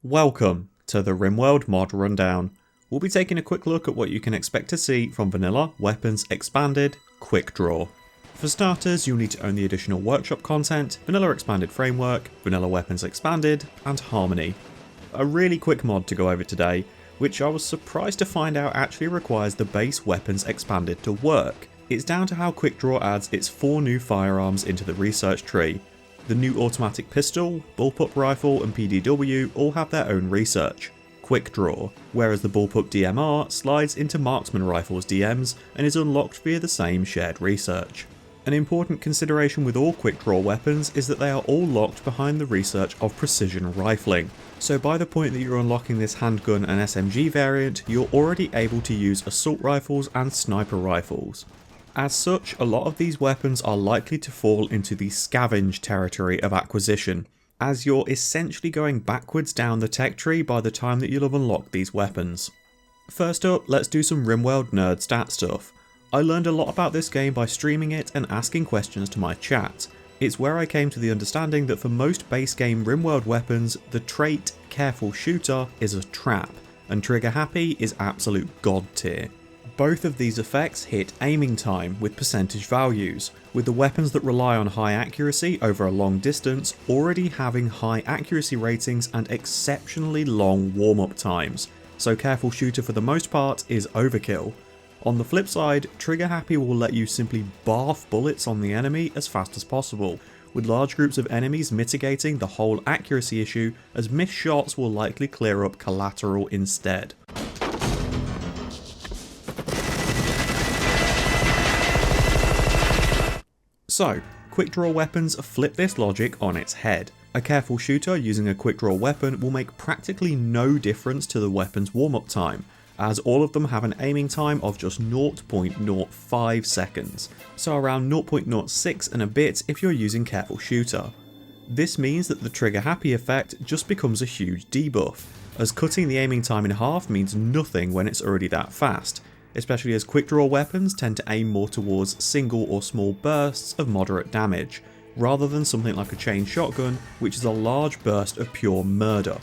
Welcome to the Rimworld mod rundown. We'll be taking a quick look at what you can expect to see from Vanilla Weapons Expanded Quickdraw. For starters, you'll need to own the additional workshop content, Vanilla Expanded Framework, Vanilla Weapons Expanded, and Harmony. A really quick mod to go over today, which I was surprised to find out actually requires the base Weapons Expanded to work. It's down to how Quickdraw adds its 4 new firearms into the research tree. The new automatic pistol, bullpup rifle and PDW all have their own research, Quickdraw, whereas the bullpup DMR slides into marksman rifles DMs and is unlocked via the same shared research. An important consideration with all Quickdraw weapons is that they are all locked behind the research of precision rifling, so by the point that you're unlocking this handgun and SMG variant, you're already able to use assault rifles and sniper rifles. As such, a lot of these weapons are likely to fall into the scavenge territory of acquisition, as you're essentially going backwards down the tech tree by the time that you'll have unlocked these weapons. First up, let's do some Rimworld nerd stat stuff. I learned a lot about this game by streaming it and asking questions to my chat. It's where I came to the understanding that for most base game Rimworld weapons, the trait Careful Shooter is a trap, and Trigger Happy is absolute god tier. Both of these effects hit aiming time with percentage values, with the weapons that rely on high accuracy over a long distance already having high accuracy ratings and exceptionally long warm-up times, so Careful Shooter for the most part is overkill. On the flip side, Trigger Happy will let you simply barf bullets on the enemy as fast as possible, with large groups of enemies mitigating the whole accuracy issue, as missed shots will likely clear up collateral instead. So, Quickdraw weapons flip this logic on its head. A Careful Shooter using a Quickdraw weapon will make practically no difference to the weapon's warm-up time, as all of them have an aiming time of just 0.05 seconds, so around 0.06 and a bit if you're using Careful Shooter. This means that the Trigger Happy effect just becomes a huge debuff, as cutting the aiming time in half means nothing when it's already that fast, especially as Quickdraw weapons tend to aim more towards single or small bursts of moderate damage, rather than something like a chain shotgun, which is a large burst of pure murder.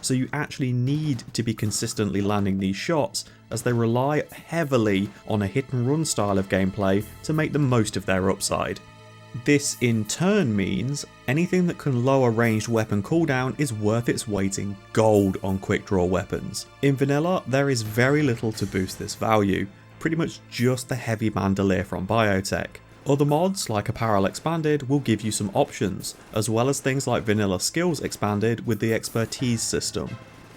So you actually need to be consistently landing these shots, as they rely heavily on a hit and run style of gameplay to make the most of their upside. This in turn means anything that can lower ranged weapon cooldown is worth its weight in gold on Quickdraw weapons. In Vanilla, there is very little to boost this value, pretty much just the heavy bandolier from Biotech. Other mods, like Apparel Expanded, will give you some options, as well as things like Vanilla Skills Expanded with the Expertise system.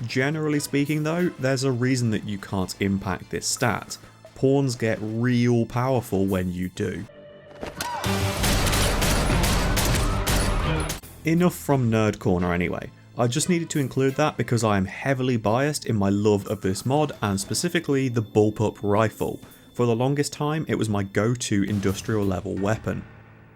Generally speaking though, there's a reason that you can't impact this stat. Pawns get real powerful when you do. Enough from Nerd Corner anyway. I just needed to include that because I am heavily biased in my love of this mod, and specifically the bullpup rifle. For the longest time it was my go-to industrial level weapon.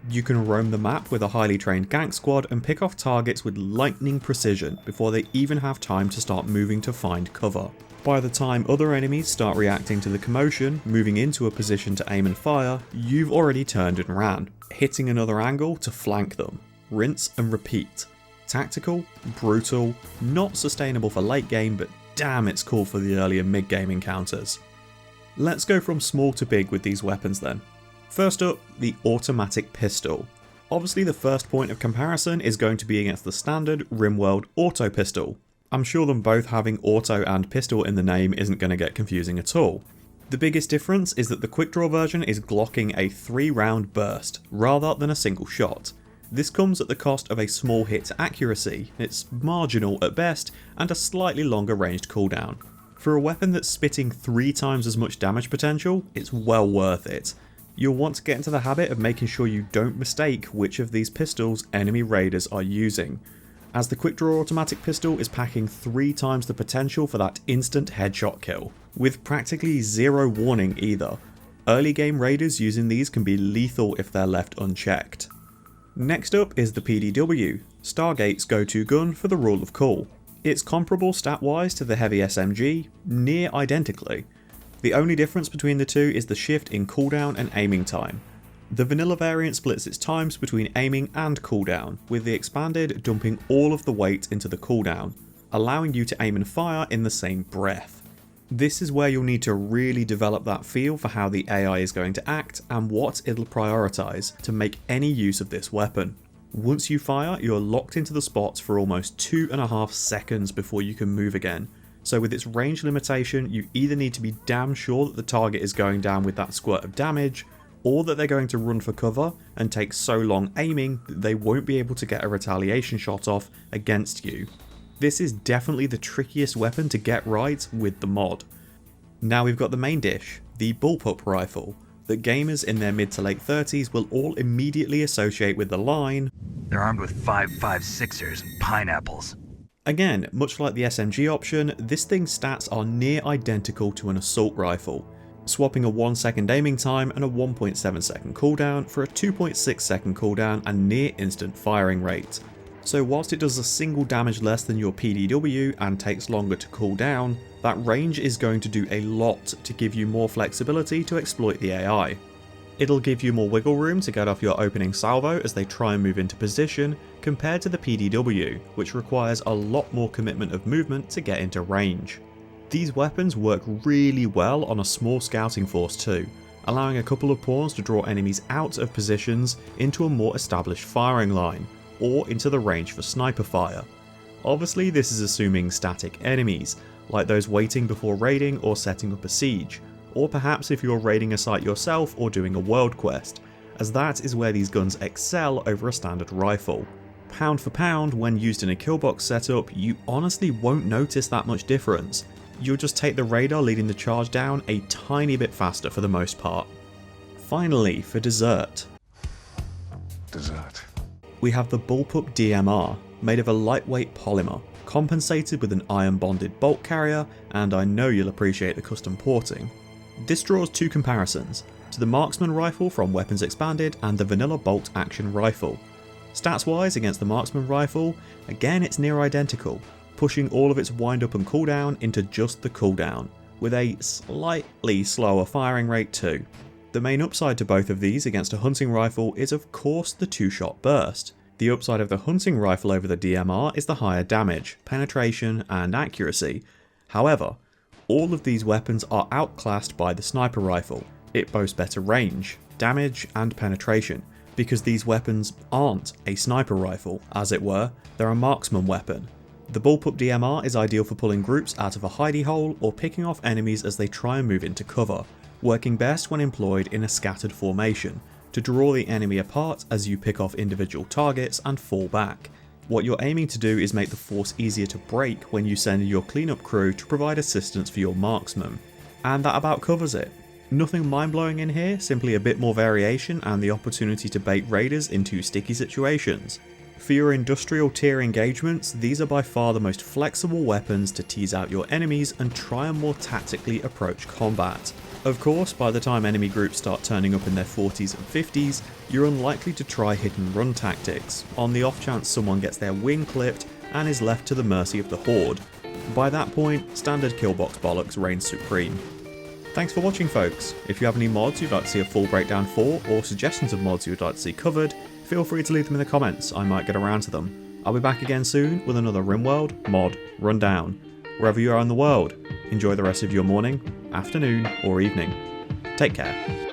You can roam the map with a highly trained gank squad and pick off targets with lightning precision before they even have time to start moving to find cover. By the time other enemies start reacting to the commotion, moving into a position to aim and fire, you've already turned and ran, hitting another angle to flank them. Rinse and repeat. Tactical, brutal, not sustainable for late game, but damn it's cool for the early and mid game encounters. Let's go from small to big with these weapons then. First up, the automatic pistol. Obviously the first point of comparison is going to be against the standard Rimworld auto pistol. I'm sure them both having auto and pistol in the name isn't going to get confusing at all. The biggest difference is that the Quickdraw version is glocking a 3-round burst, rather than a single shot. This comes at the cost of a small hit accuracy, it's marginal at best, and a slightly longer ranged cooldown. For a weapon that's spitting 3 times as much damage potential, it's well worth it. You'll want to get into the habit of making sure you don't mistake which of these pistols enemy raiders are using, as the Quickdraw automatic pistol is packing 3 times the potential for that instant headshot kill, with practically zero warning either. Early game raiders using these can be lethal if they're left unchecked. Next up is the PDW, Stargate's go-to gun for the rule of cool. It's comparable stat-wise to the heavy SMG, near identically. The only difference between the two is the shift in cooldown and aiming time. The vanilla variant splits its times between aiming and cooldown, with the expanded dumping all of the weight into the cooldown. allowing you to aim and fire in the same breath. This is where you'll need to really develop that feel for how the AI is going to act and what it'll prioritise to make any use of this weapon. Once you fire, you're locked into the spot for almost 2.5 seconds before you can move again. So with its range limitation, you either need to be damn sure that the target is going down with that squirt of damage, or that they're going to run for cover and take so long aiming that they won't be able to get a retaliation shot off against you. This is definitely the trickiest weapon to get right with the mod. Now we've got the main dish, the bullpup rifle, that gamers in their mid to late 30s will all immediately associate with the line, "They're armed with 5.56ers and pineapples." Again, much like the SMG option, this thing's stats are near identical to an assault rifle, swapping a 1 second aiming time and a 1.7 second cooldown for a 2.6 second cooldown and near instant firing rate. So whilst it does a single damage less than your PDW and takes longer to cool down, that range is going to do a lot to give you more flexibility to exploit the AI. It'll give you more wiggle room to get off your opening salvo as they try and move into position, compared to the PDW, which requires a lot more commitment of movement to get into range. These weapons work really well on a small scouting force too, allowing a couple of pawns to draw enemies out of positions into a more established firing line, or into the range for sniper fire. Obviously this is assuming static enemies, like those waiting before raiding or setting up a siege, or perhaps if you're raiding a site yourself or doing a world quest, as that is where these guns excel over a standard rifle. Pound for pound, when used in a killbox setup, you honestly won't notice that much difference. You'll just take the radar leading the charge down a tiny bit faster for the most part. Finally, for dessert. We have the bullpup DMR, made of a lightweight polymer, compensated with an iron bonded bolt carrier, and I know you'll appreciate the custom porting. This draws two comparisons, to the marksman rifle from Weapons Expanded and the vanilla bolt action rifle. Stats wise against the marksman rifle, again it's near identical, pushing all of its wind up and cooldown into just the cooldown, with a slightly slower firing rate too. The main upside to both of these against a hunting rifle is of course the 2-shot burst. The upside of the hunting rifle over the DMR is the higher damage, penetration and accuracy. However, all of these weapons are outclassed by the sniper rifle. It boasts better range, damage and penetration, because these weapons aren't a sniper rifle, as it were, they're a marksman weapon. The bullpup DMR is ideal for pulling groups out of a hidey hole or picking off enemies as they try and move into cover, working best when employed in a scattered formation, to draw the enemy apart as you pick off individual targets and fall back. What you're aiming to do is make the force easier to break when you send your cleanup crew to provide assistance for your marksman. And that about covers it. Nothing mind-blowing in here, simply a bit more variation and the opportunity to bait raiders into sticky situations. For your industrial tier engagements, these are by far the most flexible weapons to tease out your enemies and try and more tactically approach combat. Of course, by the time enemy groups start turning up in their 40s and 50s, you're unlikely to try hit and run tactics, on the off chance someone gets their wing clipped and is left to the mercy of the horde. By that point, standard killbox bollocks reigns supreme. Thanks for watching folks. If you have any mods you'd like to see a full breakdown for, or suggestions of mods you would like to see covered, feel free to leave them in the comments, I might get around to them. I'll be back again soon with another Rimworld mod rundown. Wherever you are in the world, enjoy the rest of your morning, afternoon or evening. Take care.